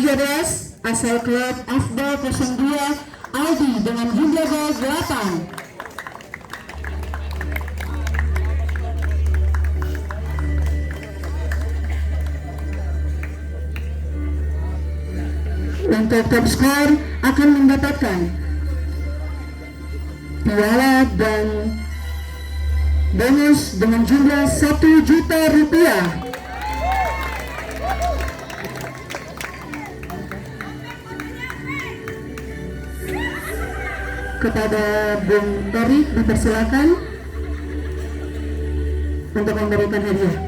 13 asal klub Afdal 02 Aldi dengan jumlah gol 8. Untuk top skor akan mendapatkan piala dan bonus dengan jumlah 1 juta rupiah. Kepada Bung Tori dipersilakan untuk memberikan hadiah.